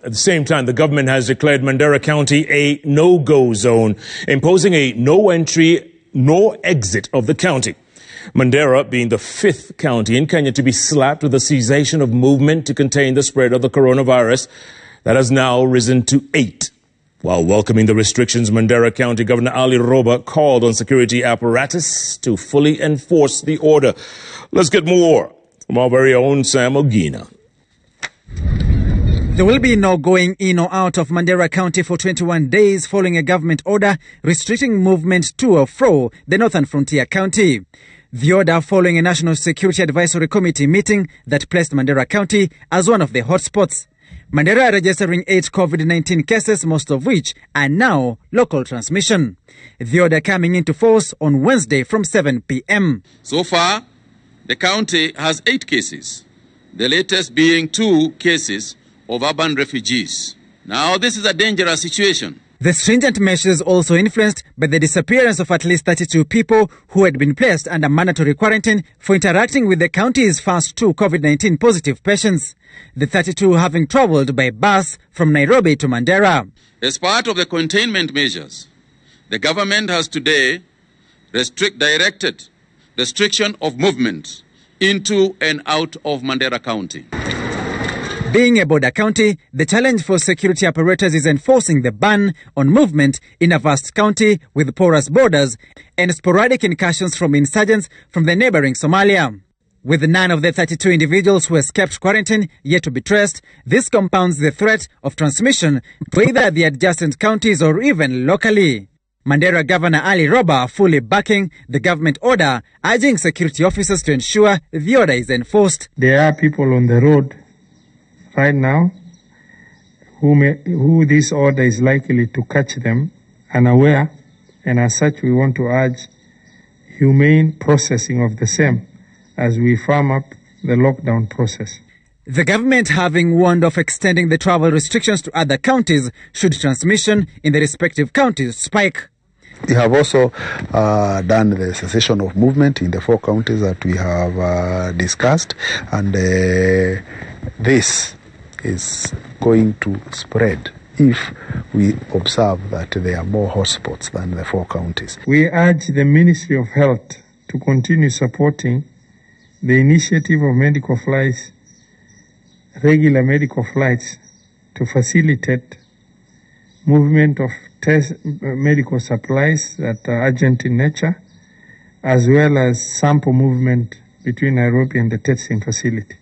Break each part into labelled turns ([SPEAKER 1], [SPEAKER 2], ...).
[SPEAKER 1] At the same time, the government has declared Mandera County a no-go zone, imposing a no entry, no exit of the county. Mandera being the 5th county in Kenya to be slapped with a cessation of movement to contain the spread of the coronavirus that has now risen to 8. While welcoming the restrictions, Mandera County Governor Ali Roba called on security apparatus to fully enforce the order. Let's get more from our very own Sam Ogina.
[SPEAKER 2] There will be no going in or out of Mandera County for 21 days following a government order restricting movement to or fro the Northern Frontier County. The order following a National Security Advisory Committee meeting that placed Mandera County as one of the hotspots. Mandera registering 8 COVID-19 cases, most of which are now local transmission. The order coming into force on Wednesday from 7 p.m.
[SPEAKER 3] So far, the county has 8 cases, the latest being 2 cases of urban refugees. Now, this is a dangerous situation.
[SPEAKER 2] The stringent measures also influenced by the disappearance of at least 32 people who had been placed under mandatory quarantine for interacting with the county's first 2 COVID-19 positive patients. The 32 having travelled by bus from Nairobi to Mandera.
[SPEAKER 3] As part of the containment measures, the government has today directed restriction of movement into and out of Mandera County.
[SPEAKER 2] Being a border county, the challenge for security apparatus is enforcing the ban on movement in a vast county with porous borders and sporadic incursions from insurgents from the neighboring Somalia. With none of the 32 individuals who escaped quarantine yet to be traced, this compounds the threat of transmission to either the adjacent counties or even locally. Mandera Governor Ali Roba fully backing the government order, urging security officers to ensure the order is enforced.
[SPEAKER 4] There are people on the road right now who this order is likely to catch them unaware, and as such we want to urge humane processing of the same as we firm up the lockdown process.
[SPEAKER 2] The government having warned of extending the travel restrictions to other counties should transmission in the respective counties spike.
[SPEAKER 5] We have also done the cessation of movement in the 4 counties that we have discussed, and this is going to spread if we observe that there are more hotspots than the 4 counties.
[SPEAKER 4] We urge the Ministry of Health to continue supporting the initiative of medical flights, regular medical flights, to facilitate movement of medical supplies that are urgent in nature, as well as sample movement between Nairobi and the testing facility.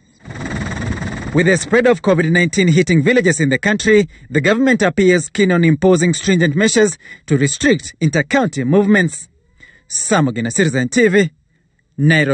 [SPEAKER 2] With the spread of COVID-19 hitting villages in the country, the government appears keen on imposing stringent measures to restrict inter-county movements. Sam Ogina, Citizen TV, Nairobi.